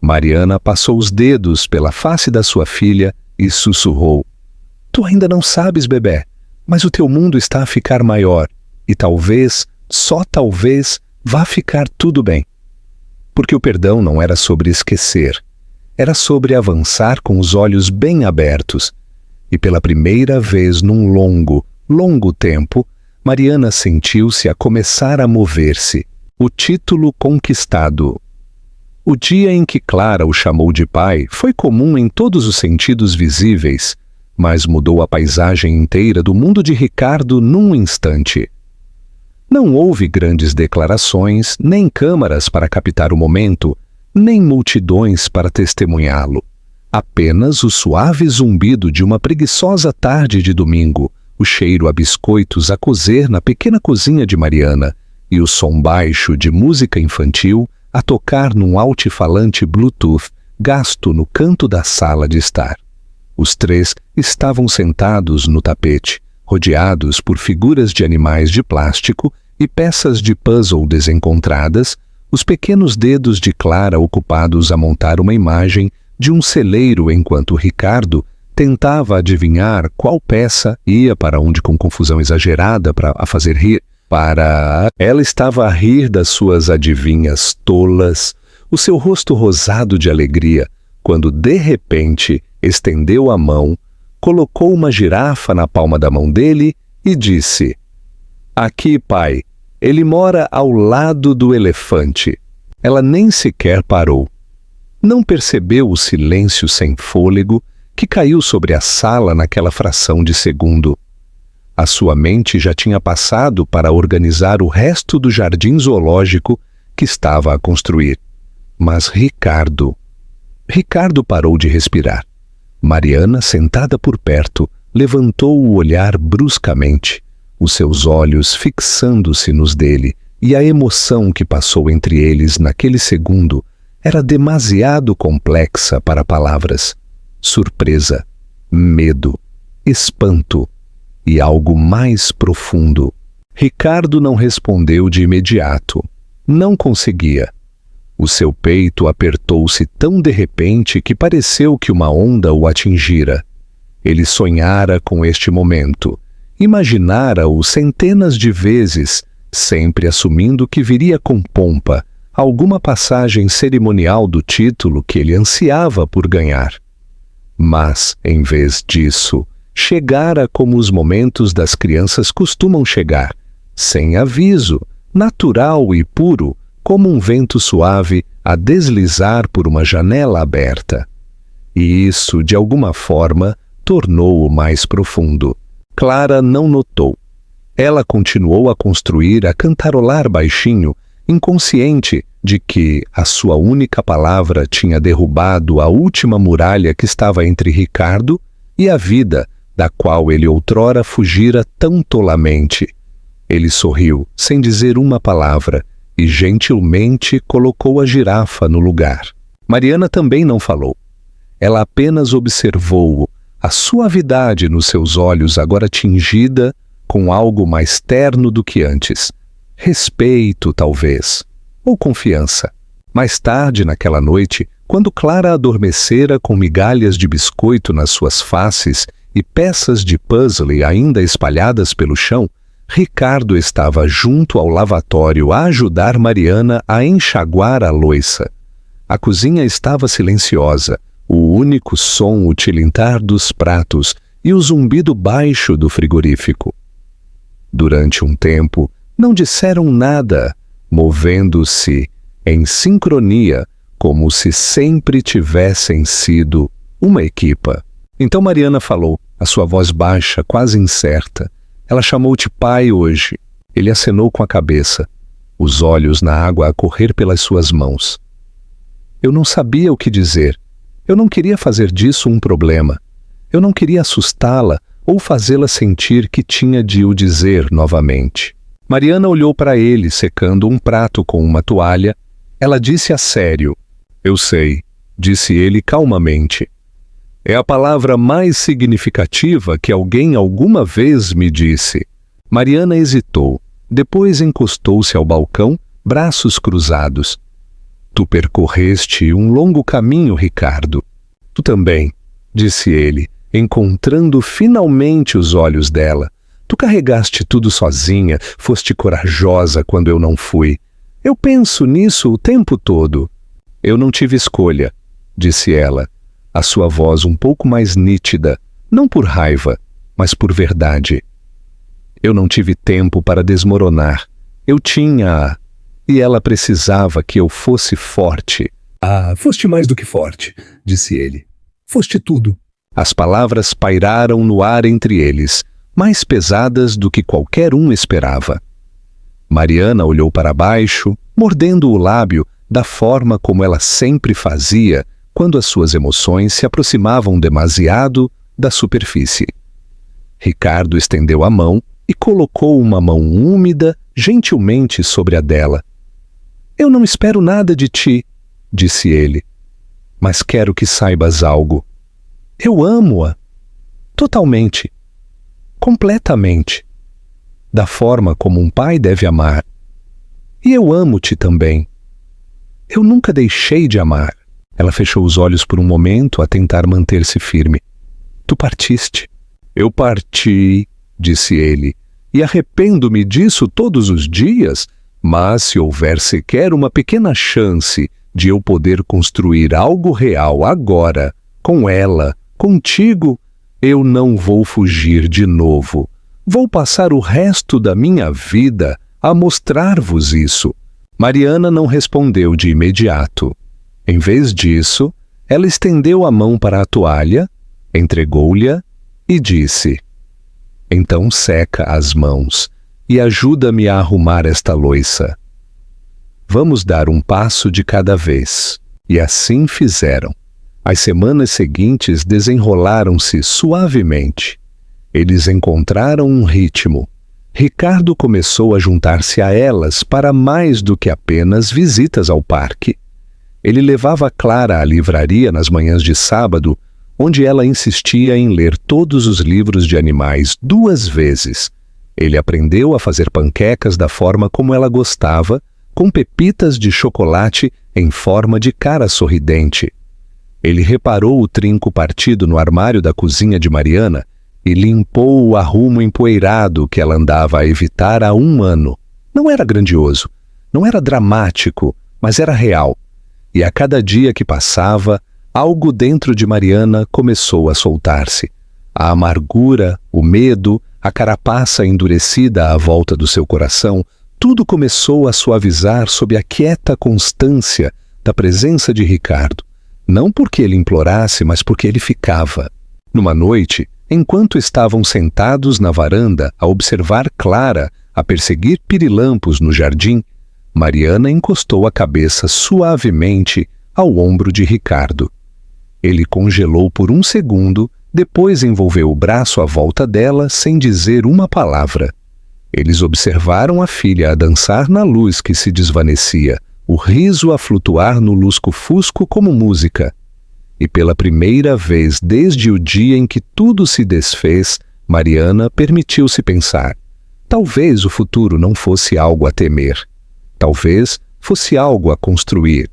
Mariana passou os dedos pela face da sua filha e sussurrou: Tu ainda não sabes, bebé, mas o teu mundo está a ficar maior e talvez, só talvez, vá ficar tudo bem. Porque o perdão não era sobre esquecer, era sobre avançar com os olhos bem abertos. E pela primeira vez num longo, longo tempo, Mariana sentiu-se a começar a mover-se. O título conquistado. O dia em que Clara o chamou de pai foi comum em todos os sentidos visíveis, mas mudou a paisagem inteira do mundo de Ricardo num instante. Não houve grandes declarações, nem câmaras para captar o momento, nem multidões para testemunhá-lo. Apenas o suave zumbido de uma preguiçosa tarde de domingo, o cheiro a biscoitos a cozer na pequena cozinha de Mariana e o som baixo de música infantil a tocar num altifalante Bluetooth gasto no canto da sala de estar. Os três estavam sentados no tapete, rodeados por figuras de animais de plástico e peças de puzzle desencontradas, os pequenos dedos de Clara ocupados a montar uma imagem de um celeiro enquanto Ricardo tentava adivinhar qual peça ia para onde com confusão exagerada para a fazer rir. Ela estava a rir das suas adivinhas tolas, o seu rosto rosado de alegria, quando de repente estendeu a mão, colocou uma girafa na palma da mão dele e disse: Aqui, pai, ele mora ao lado do elefante. Ela nem sequer parou. Não percebeu o silêncio sem fôlego que caiu sobre a sala naquela fração de segundo. A sua mente já tinha passado para organizar o resto do jardim zoológico que estava a construir. Mas Ricardo parou de respirar. Mariana, sentada por perto, levantou o olhar bruscamente, os seus olhos fixando-se nos dele, e a emoção que passou entre eles naquele segundo era demasiado complexa para palavras. Surpresa, medo, espanto e algo mais profundo. Ricardo não respondeu de imediato. Não conseguia. O seu peito apertou-se tão de repente que pareceu que uma onda o atingira. Ele sonhara com este momento, imaginara-o centenas de vezes, sempre assumindo que viria com pompa alguma passagem cerimonial do título que ele ansiava por ganhar. Mas, em vez disso, chegara como os momentos das crianças costumam chegar, sem aviso, natural e puro, como um vento suave a deslizar por uma janela aberta. E isso, de alguma forma, tornou-o mais profundo. Clara não notou. Ela continuou a construir, a cantarolar baixinho, inconsciente de que a sua única palavra tinha derrubado a última muralha que estava entre Ricardo e a vida da qual ele outrora fugira tão tolamente. Ele sorriu, sem dizer uma palavra, e gentilmente colocou a girafa no lugar. Mariana também não falou. Ela apenas observou-o, a suavidade nos seus olhos agora tingida com algo mais terno do que antes. Respeito, talvez, ou confiança. Mais tarde, naquela noite, quando Clara adormecera com migalhas de biscoito nas suas faces e peças de puzzle ainda espalhadas pelo chão, Ricardo estava junto ao lavatório a ajudar Mariana a enxaguar a louça. A cozinha estava silenciosa, o único som o tilintar dos pratos e o zumbido baixo do frigorífico. Durante um tempo, não disseram nada, movendo-se em sincronia, como se sempre tivessem sido uma equipa. Então Mariana falou, a sua voz baixa, quase incerta. Ela chamou-te pai hoje. Ele acenou com a cabeça, os olhos na água a correr pelas suas mãos. Eu não sabia o que dizer. Eu não queria fazer disso um problema. Eu não queria assustá-la ou fazê-la sentir que tinha de o dizer novamente. Mariana olhou para ele, secando um prato com uma toalha. Ela disse a sério. Eu sei, disse ele calmamente. É a palavra mais significativa que alguém alguma vez me disse. Mariana hesitou. Depois encostou-se ao balcão, braços cruzados. Tu percorreste um longo caminho, Ricardo. Tu também, disse ele, encontrando finalmente os olhos dela. Tu carregaste tudo sozinha, foste corajosa quando eu não fui. Eu penso nisso o tempo todo. Eu não tive escolha, disse ela, a sua voz um pouco mais nítida, não por raiva, mas por verdade. Eu não tive tempo para desmoronar. Eu tinha-a, e ela precisava que eu fosse forte. Ah, foste mais do que forte, disse ele. Foste tudo. As palavras pairaram no ar entre eles, mais pesadas do que qualquer um esperava. Mariana olhou para baixo, mordendo o lábio da forma como ela sempre fazia quando as suas emoções se aproximavam demasiado da superfície. Ricardo estendeu a mão e colocou uma mão úmida gentilmente sobre a dela. Eu não espero nada de ti, disse ele, mas quero que saibas algo. Eu amo-a. Totalmente. Completamente. Da forma como um pai deve amar. E eu amo-te também. Eu nunca deixei de amar. Ela fechou os olhos por um momento a tentar manter-se firme. Tu partiste. Eu parti, disse ele, e arrependo-me disso todos os dias, mas se houver sequer uma pequena chance de eu poder construir algo real agora, com ela, contigo, eu não vou fugir de novo. Vou passar o resto da minha vida a mostrar-vos isso. Mariana não respondeu de imediato. Em vez disso, ela estendeu a mão para a toalha, entregou-lhe e disse: Então seca as mãos e ajuda-me a arrumar esta louça. Vamos dar um passo de cada vez. E assim fizeram. As semanas seguintes desenrolaram-se suavemente. Eles encontraram um ritmo. Ricardo começou a juntar-se a elas para mais do que apenas visitas ao parque. Ele levava Clara à livraria nas manhãs de sábado, onde ela insistia em ler todos os livros de animais 2 vezes. Ele aprendeu a fazer panquecas da forma como ela gostava, com pepitas de chocolate em forma de cara sorridente. Ele reparou o trinco partido no armário da cozinha de Mariana e limpou o arrumo empoeirado que ela andava a evitar há 1 ano. Não era grandioso, não era dramático, mas era real. E a cada dia que passava, algo dentro de Mariana começou a soltar-se. A amargura, o medo, a carapaça endurecida à volta do seu coração, tudo começou a suavizar sob a quieta constância da presença de Ricardo. Não porque ele implorasse, mas porque ele ficava. Numa noite, enquanto estavam sentados na varanda a observar Clara a perseguir pirilampos no jardim, Mariana encostou a cabeça suavemente ao ombro de Ricardo. Ele congelou por 1 segundo, depois envolveu o braço à volta dela sem dizer uma palavra. Eles observaram a filha a dançar na luz que se desvanecia, o riso a flutuar no lusco-fusco como música. E pela primeira vez desde o dia em que tudo se desfez, Mariana permitiu-se pensar. Talvez o futuro não fosse algo a temer. Talvez fosse algo a construir.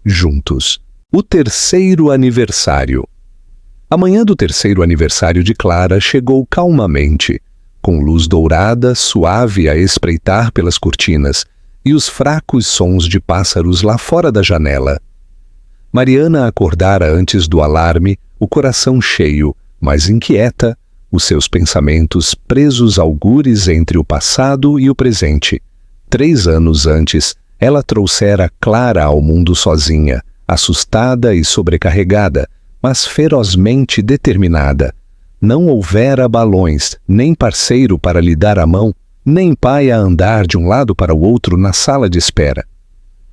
Juntos. O 3º aniversário. A manhã do 3º aniversário de Clara chegou calmamente, com luz dourada suave a espreitar pelas cortinas e os fracos sons de pássaros lá fora da janela. Mariana acordara antes do alarme, o coração cheio, mas inquieta, os seus pensamentos presos algures entre o passado e o presente. 3 anos antes, ela trouxera Clara ao mundo sozinha, assustada e sobrecarregada, mas ferozmente determinada. Não houvera balões, nem parceiro para lhe dar a mão, nem pai a andar de um lado para o outro na sala de espera.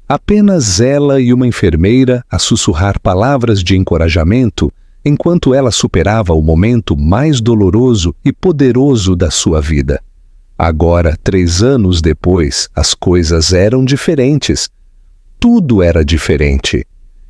Apenas ela e uma enfermeira a sussurrar palavras de encorajamento enquanto ela superava o momento mais doloroso e poderoso da sua vida. Agora, 3 anos depois, as coisas eram diferentes. Tudo era diferente.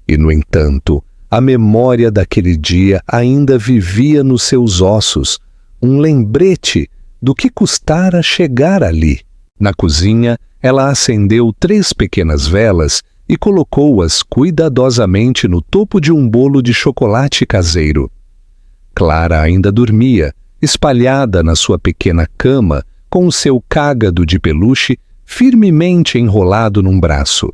E, no entanto, A memória daquele dia ainda vivia nos seus ossos, um lembrete do que custara chegar ali. Na cozinha, ela acendeu 3 pequenas velas e colocou-as cuidadosamente no topo de um bolo de chocolate caseiro. Clara ainda dormia, espalhada na sua pequena cama, com o seu cágado de peluche firmemente enrolado num braço.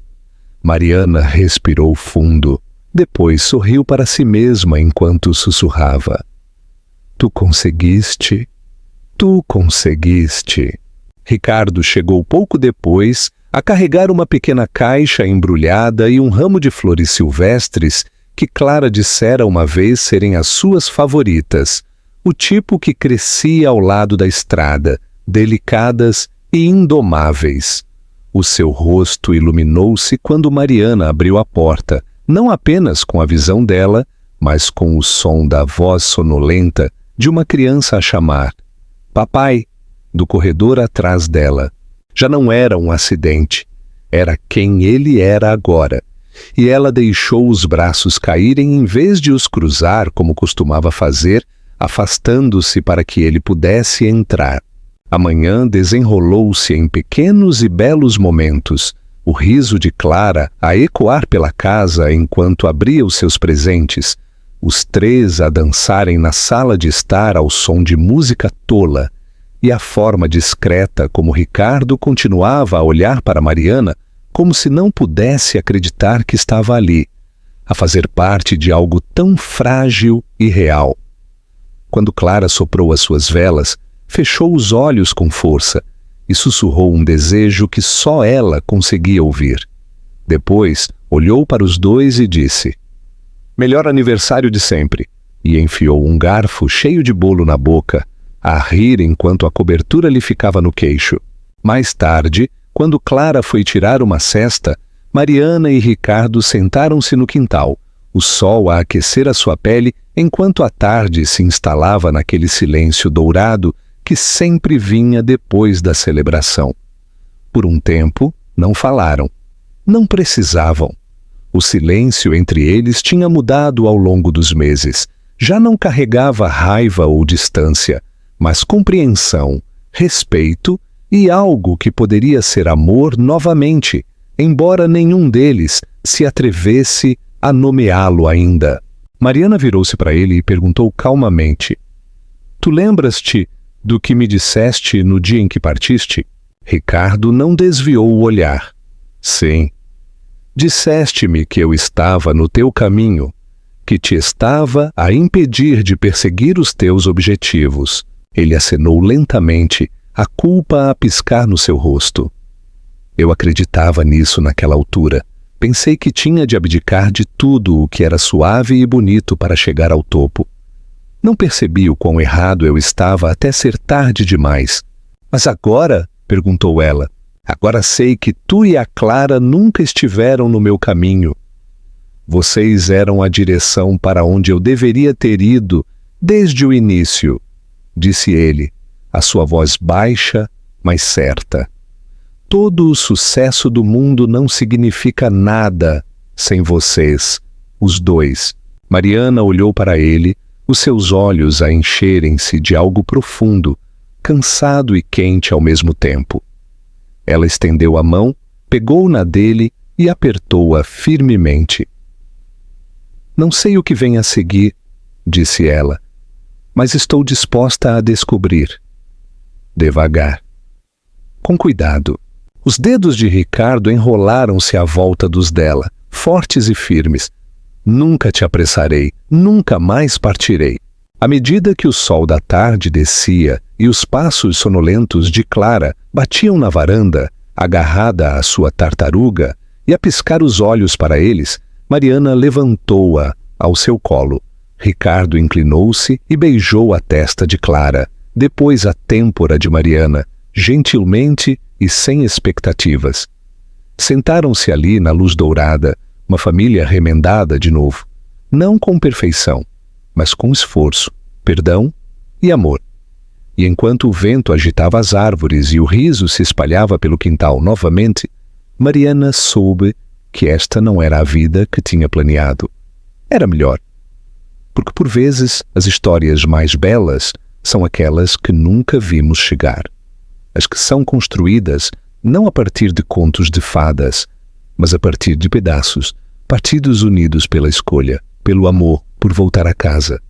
Mariana respirou fundo. Depois sorriu para si mesma enquanto sussurrava: Tu conseguiste. Tu conseguiste. Ricardo chegou pouco depois a carregar uma pequena caixa embrulhada e um ramo de flores silvestres que Clara dissera uma vez serem as suas favoritas, o tipo que crescia ao lado da estrada, delicadas e indomáveis. O seu rosto iluminou-se quando Mariana abriu a porta, não apenas com a visão dela, mas com o som da voz sonolenta de uma criança a chamar "Papai", do corredor atrás dela. Já não era um acidente, era quem ele era agora, e ela deixou os braços caírem em vez de os cruzar como costumava fazer, afastando-se para que ele pudesse entrar. A manhã desenrolou-se em pequenos e belos momentos, o riso de Clara a ecoar pela casa enquanto abria os seus presentes, os 3 a dançarem na sala de estar ao som de música tola, e a forma discreta como Ricardo continuava a olhar para Mariana como se não pudesse acreditar que estava ali, a fazer parte de algo tão frágil e real. Quando Clara soprou as suas velas, fechou os olhos com força e sussurrou um desejo que só ela conseguia ouvir. Depois, olhou para os 2 e disse: "Melhor aniversário de sempre", e enfiou um garfo cheio de bolo na boca, a rir enquanto a cobertura lhe ficava no queixo. Mais tarde, quando Clara foi tirar uma cesta, Mariana e Ricardo sentaram-se no quintal, o sol a aquecer a sua pele enquanto a tarde se instalava naquele silêncio dourado que sempre vinha depois da celebração. Por um tempo, não falaram. Não precisavam. O silêncio entre eles tinha mudado ao longo dos meses. Já não carregava raiva ou distância, mas compreensão, respeito e algo que poderia ser amor novamente, embora nenhum deles se atrevesse a nomeá-lo ainda. Mariana virou-se para ele e perguntou calmamente: "Tu lembras-te do que me disseste no dia em que partiste?" Ricardo não desviou o olhar. "Sim. Disseste-me que eu estava no teu caminho, que te estava a impedir de perseguir os teus objetivos." Ele acenou lentamente, a culpa a piscar no seu rosto. Eu acreditava nisso naquela altura. Pensei que tinha de abdicar de tudo o que era suave e bonito para chegar ao topo. Não percebi o quão errado eu estava até ser tarde demais. "Mas agora?" perguntou ela. "Agora sei que tu e a Clara nunca estiveram no meu caminho. Vocês eram a direção para onde eu deveria ter ido desde o início", disse ele, a sua voz baixa, mas certa. "Todo o sucesso do mundo não significa nada sem vocês, os 2. Mariana olhou para ele, os seus olhos a encherem-se de algo profundo, cansado e quente ao mesmo tempo. Ela estendeu a mão, pegou na dele e apertou-a firmemente. "Não sei o que vem a seguir", disse ela, "mas estou disposta a descobrir." Devagar. Com cuidado. Os dedos de Ricardo enrolaram-se à volta dos dela, fortes e firmes. "Nunca te apressarei, nunca mais partirei." À medida que o sol da tarde descia e os passos sonolentos de Clara batiam na varanda, agarrada à sua tartaruga, e a piscar os olhos para eles, Mariana levantou-a ao seu colo. Ricardo inclinou-se e beijou a testa de Clara, depois a têmpora de Mariana, gentilmente e sem expectativas. Sentaram-se ali na luz dourada, uma família remendada de novo, não com perfeição, mas com esforço, perdão e amor. E enquanto o vento agitava as árvores e o riso se espalhava pelo quintal novamente, Mariana soube que esta não era a vida que tinha planeado. era melhor. Porque por vezes as histórias mais belas são aquelas que nunca vimos chegar. As que são construídas não a partir de contos de fadas, mas a partir de pedaços, partidos unidos pela escolha, pelo amor, por voltar a casa,